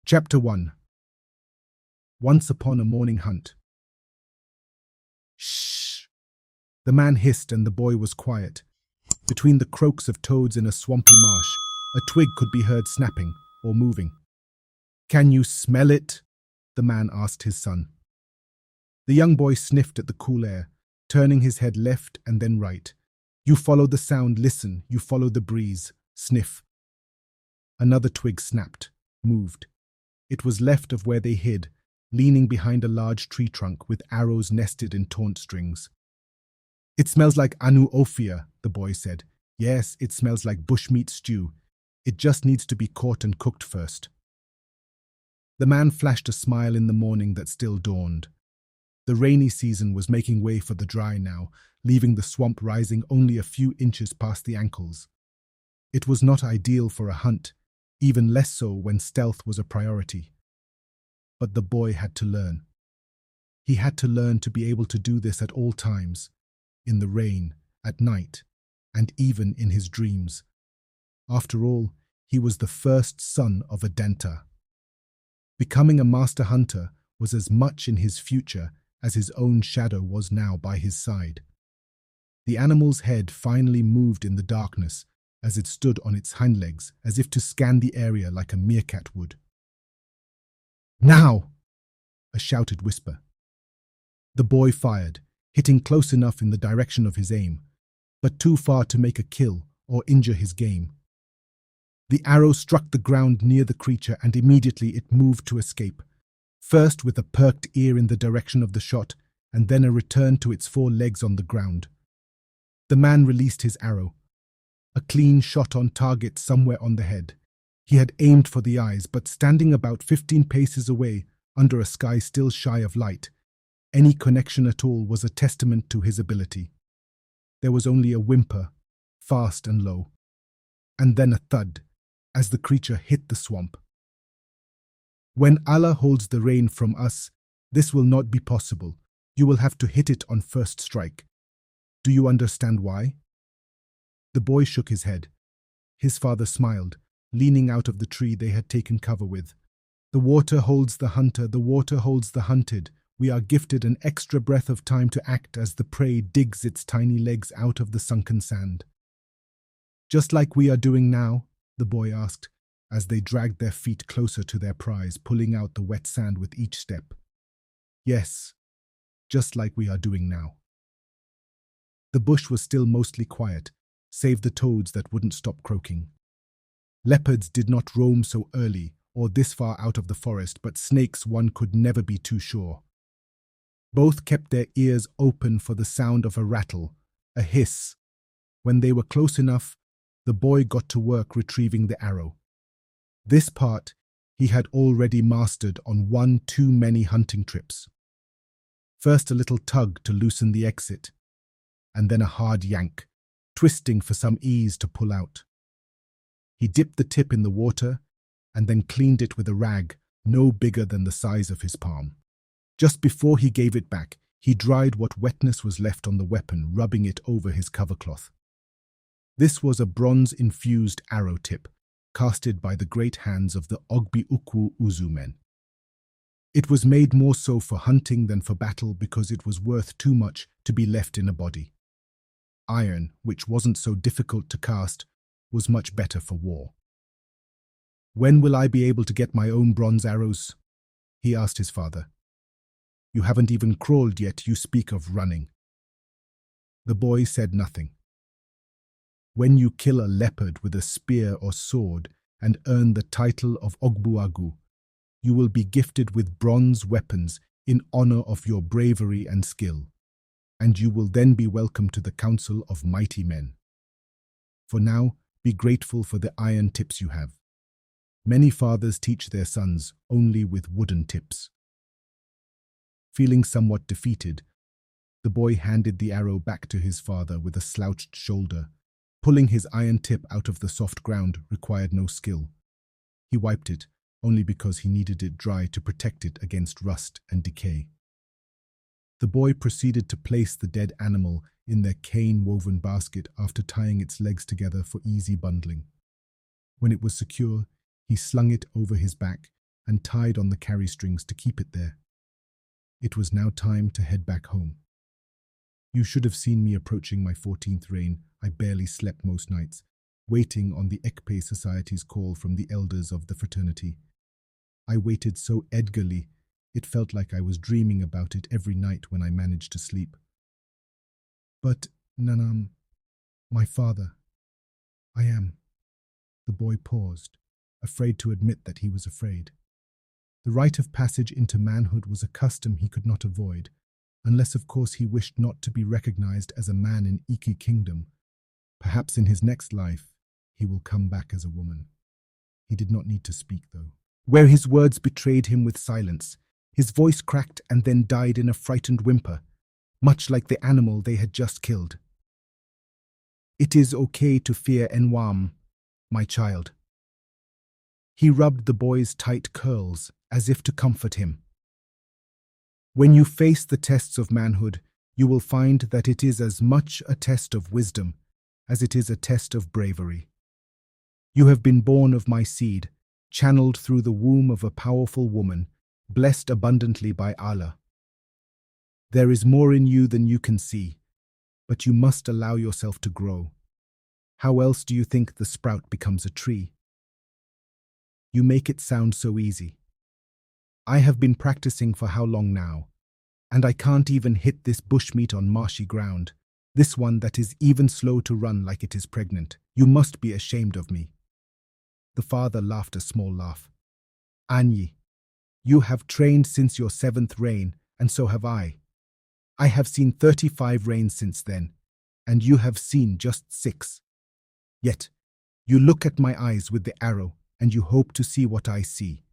Chapter 1. Once upon a morning hunt. Shh! The man hissed and the boy was quiet. Between the croaks of toads in a swampy marsh, a twig could be heard snapping or moving. "Can you smell it?" the man asked his son. The young boy sniffed at the cool air, turning his head left and then right. "You follow the sound, listen, you follow the breeze, sniff." Another twig snapped, moved. It was left of where they hid, leaning behind a large tree trunk with arrows nested in taunt strings. "It smells like anu ophia," the boy said. "Yes, it smells like bushmeat stew. It just needs to be caught and cooked first." The man flashed a smile in the morning that still dawned. The rainy season was making way for the dry now, leaving the swamp rising only a few inches past the ankles. It was not ideal for a hunt, even less so when stealth was a priority. But the boy had to learn. He had to learn to be able to do this at all times, in the rain, at night, and even in his dreams. After all, he was the first son of a Denta. Becoming a master hunter was as much in his future as his own shadow was now by his side. The animal's head finally moved in the darkness as it stood on its hind legs, as if to scan the area like a meerkat would. "Now!" a shouted whisper. The boy fired, hitting close enough in the direction of his aim, but too far to make a kill or injure his game. The arrow struck the ground near the creature and immediately it moved to escape, first with a perked ear in the direction of the shot and then a return to its four legs on the ground. The man released his arrow. A clean shot on target somewhere on the head. He had aimed for the eyes, but standing about 15 paces away, under a sky still shy of light, any connection at all was a testament to his ability. There was only a whimper, fast and low, and then a thud, as the creature hit the swamp. "When Allah holds the rain from us, this will not be possible. You will have to hit it on first strike. Do you understand why?" The boy shook his head. His father smiled, leaning out of the tree they had taken cover with. "The water holds the hunter, the water holds the hunted. We are gifted an extra breath of time to act as the prey digs its tiny legs out of the sunken sand." "Just like we are doing now?" the boy asked, as they dragged their feet closer to their prize, pulling out the wet sand with each step. "Yes, just like we are doing now." The bush was still mostly quiet, save the toads that wouldn't stop croaking. Leopards did not roam so early or this far out of the forest, but snakes one could never be too sure. Both kept their ears open for the sound of a rattle, a hiss. When they were close enough, the boy got to work retrieving the arrow. This part he had already mastered on one too many hunting trips. First a little tug to loosen the exit, and then a hard yank, twisting for some ease to pull out. He dipped the tip in the water and then cleaned it with a rag no bigger than the size of his palm. Just before he gave it back, he dried what wetness was left on the weapon, rubbing it over his covercloth. This was a bronze-infused arrow tip, casted by the great hands of the Ogbi Ukwu Uzu men. It was made more so for hunting than for battle because it was worth too much to be left in a body. Iron, which wasn't so difficult to cast, was much better for war. "When will I be able to get my own bronze arrows?" he asked his father. "You haven't even crawled yet, you speak of running." The boy said nothing. "When you kill a leopard with a spear or sword and earn the title of Ogbuagu, you will be gifted with bronze weapons in honor of your bravery and skill, and you will then be welcome to the council of mighty men. For now, be grateful for the iron tips you have. Many fathers teach their sons only with wooden tips." Feeling somewhat defeated, the boy handed the arrow back to his father with a slouched shoulder. Pulling his iron tip out of the soft ground required no skill. He wiped it, only because he needed it dry to protect it against rust and decay. The boy proceeded to place the dead animal in their cane-woven basket after tying its legs together for easy bundling. When it was secure, he slung it over his back and tied on the carry strings to keep it there. It was now time to head back home. You should have seen me approaching my 14th reign. I barely slept most nights, waiting on the Ekpe Society's call from the elders of the fraternity. I waited so eagerly, it felt like I was dreaming about it every night when I managed to sleep. But, Nanam, my father, I am. The boy paused, afraid to admit that he was afraid. The rite of passage into manhood was a custom he could not avoid, unless of course he wished not to be recognized as a man in Iki Kingdom. Perhaps in his next life, he will come back as a woman. He did not need to speak, though. Where his words betrayed him with silence, his voice cracked and then died in a frightened whimper, much like the animal they had just killed. It is okay to fear Enwam, my child. He rubbed the boy's tight curls as if to comfort him. When you face the tests of manhood, you will find that it is as much a test of wisdom as it is a test of bravery. You have been born of my seed, channeled through the womb of a powerful woman, blessed abundantly by Allah. There is more in you than you can see, but you must allow yourself to grow. How else do you think the sprout becomes a tree? You make it sound so easy. I have been practicing for how long now, and I can't even hit this bushmeat on marshy ground, this one that is even slow to run like it is pregnant. You must be ashamed of me. The father laughed a small laugh. Anyi, you have trained since your 7th reign, and so have I. I have seen 35 reigns since then, and you have seen just 6. Yet, you look at my eyes with the arrow, and you hope to see what I see,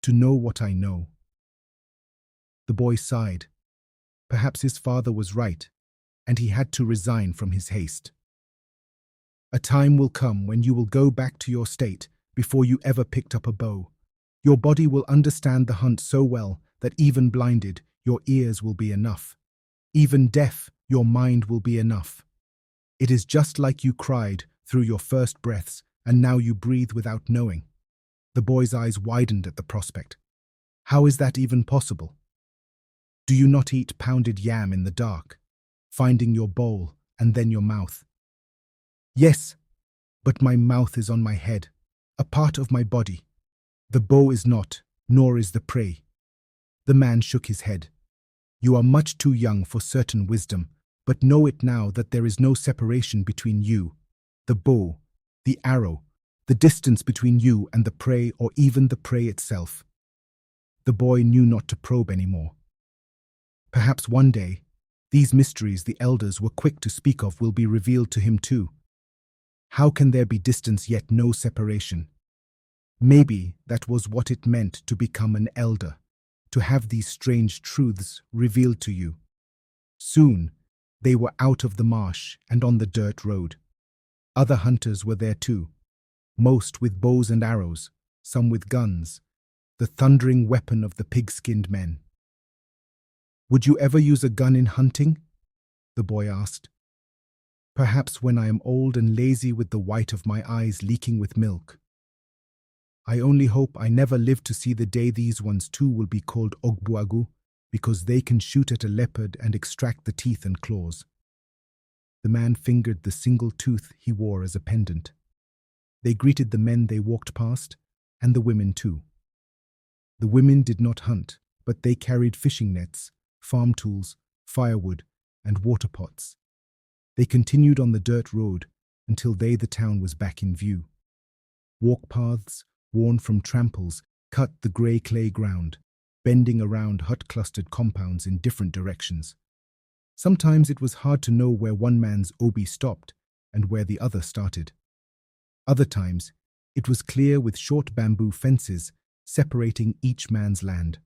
to know what I know. The boy sighed. Perhaps his father was right, and he had to resign from his haste. A time will come when you will go back to your state before you ever picked up a bow. Your body will understand the hunt so well that even blinded, your ears will be enough. Even deaf, your mind will be enough. It is just like you cried through your first breaths, and now you breathe without knowing. The boy's eyes widened at the prospect. How is that even possible? Do you not eat pounded yam in the dark, finding your bowl and then your mouth? Yes, but my mouth is on my head, a part of my body. The bow is not, nor is the prey. The man shook his head. You are much too young for certain wisdom, but know it now that there is no separation between you, the bow, the arrow, the distance between you and the prey or even the prey itself. The boy knew not to probe anymore. Perhaps one day, these mysteries the elders were quick to speak of will be revealed to him too. How can there be distance yet no separation? Maybe that was what it meant to become an elder, to have these strange truths revealed to you. Soon, they were out of the marsh and on the dirt road. Other hunters were there too, most with bows and arrows, some with guns, the thundering weapon of the pig-skinned men. Would you ever use a gun in hunting? The boy asked. Perhaps when I am old and lazy with the white of my eyes leaking with milk. I only hope I never live to see the day these ones too will be called Ogbuagu, because they can shoot at a leopard and extract the teeth and claws. The man fingered the single tooth he wore as a pendant. They greeted the men they walked past, and the women too. The women did not hunt, but they carried fishing nets, farm tools, firewood, and water pots. They continued on the dirt road until the town was back in view. Walk paths, worn from tramples, cut the grey clay ground, bending around hut-clustered compounds in different directions. Sometimes it was hard to know where one man's obi stopped and where the other started. Other times, it was clear with short bamboo fences separating each man's land.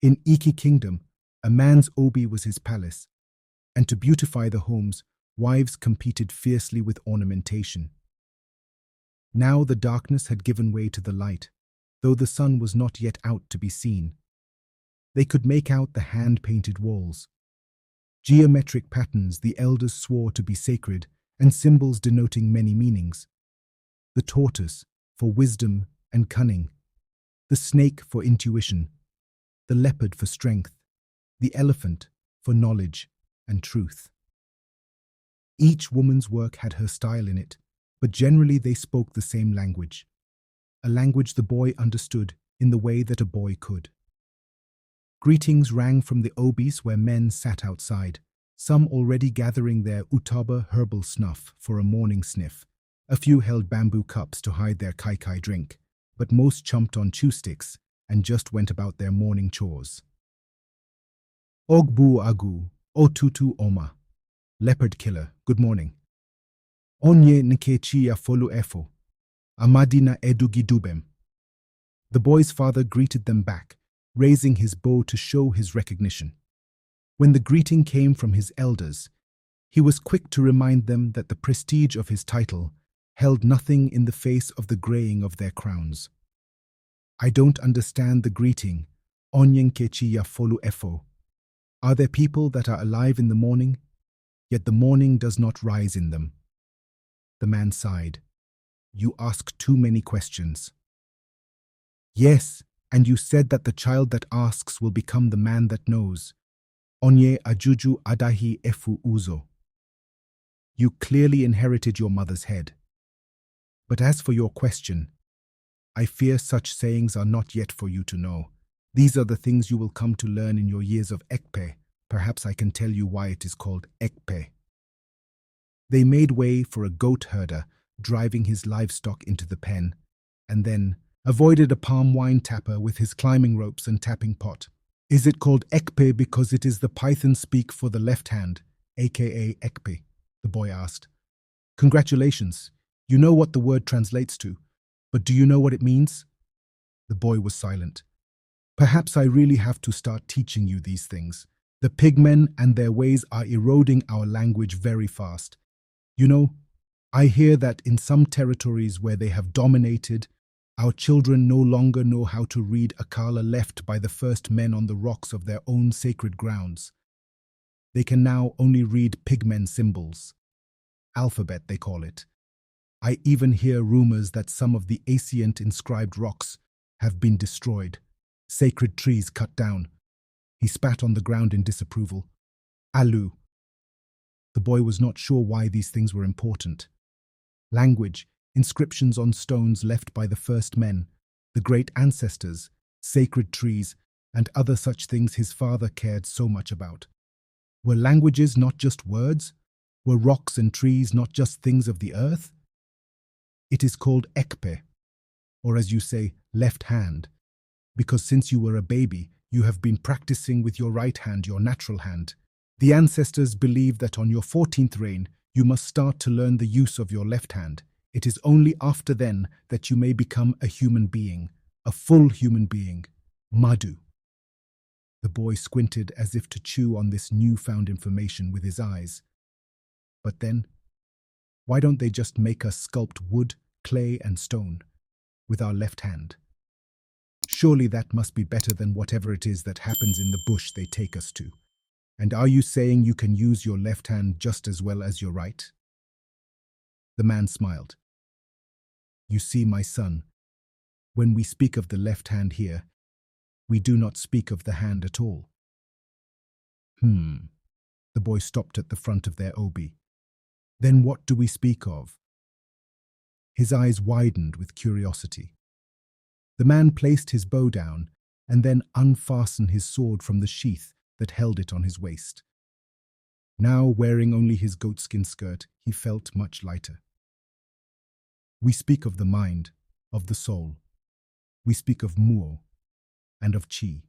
In Iki Kingdom, a man's obi was his palace, and to beautify the homes, wives competed fiercely with ornamentation. Now the darkness had given way to the light, though the sun was not yet out to be seen. They could make out the hand-painted walls. Geometric patterns the elders swore to be sacred, and symbols denoting many meanings. The tortoise, for wisdom and cunning. the snake for intuition, the leopard for strength, the elephant for knowledge and truth. Each woman's work had her style in it, but generally they spoke the same language, a language the boy understood in the way that a boy could. Greetings rang from the obis where men sat outside, some already gathering their utaba herbal snuff for a morning sniff. A few held bamboo cups to hide their kai-kai drink, but most chomped on chew sticks and just went about their morning chores. Ogbu agu, otutu oma. Leopard killer, good morning. Onye nkechi ya folu efo. Amadina edugi dubem. The boy's father greeted them back, raising his bow to show his recognition. When the greeting came from his elders, he was quick to remind them that the prestige of his title held nothing in the face of the graying of their crowns. I don't understand the greeting, Onye nkechi ya folu efo. Are there people that are alive in the morning, yet the morning does not rise in them? The man sighed. You ask too many questions. Yes, and you said that the child that asks will become the man that knows. Onye ajuju adahi efu uzo. You clearly inherited your mother's head. But as for your question, I fear such sayings are not yet for you to know. These are the things you will come to learn in your years of ekpe. Perhaps I can tell you why it is called ekpe. They made way for a goat herder driving his livestock into the pen, and then avoided a palm wine tapper with his climbing ropes and tapping pot. Is it called ekpe because it is the Python speak for the left hand, aka ekpe? The boy asked. Congratulations, you know what the word translates to, but do you know what it means? The boy was silent. Perhaps I really have to start teaching you these things. The pigmen and their ways are eroding our language very fast. You know, I hear that in some territories where they have dominated, our children no longer know how to read Akala left by the first men on the rocks of their own sacred grounds. They can now only read pigmen symbols. Alphabet, they call it. I even hear rumors that some of the ancient inscribed rocks have been destroyed, sacred trees cut down. He spat on the ground in disapproval. Alu. The boy was not sure why these things were important. Language, inscriptions on stones left by the first men, the great ancestors, sacred trees, and other such things his father cared so much about. Were languages not just words? Were rocks and trees not just things of the earth? It is called ekpe, or as you say, left hand, because since you were a baby, you have been practicing with your right hand, your natural hand. The ancestors believe that on your 14th reign, you must start to learn the use of your left hand. It is only after then that you may become a human being, a full human being, Madhu. The boy squinted as if to chew on this newfound information with his eyes. But then, why don't they just make us sculpt wood, clay, and stone with our left hand? Surely that must be better than whatever it is that happens in the bush they take us to. And are you saying you can use your left hand just as well as your right? The man smiled. You see, my son, when we speak of the left hand here, we do not speak of the hand at all. The boy stopped at the front of their obi. Then what do we speak of? His eyes widened with curiosity. The man placed his bow down and then unfastened his sword from the sheath that held it on his waist. Now, wearing only his goatskin skirt, he felt much lighter. We speak of the mind, of the soul. We speak of Muo and of Chi.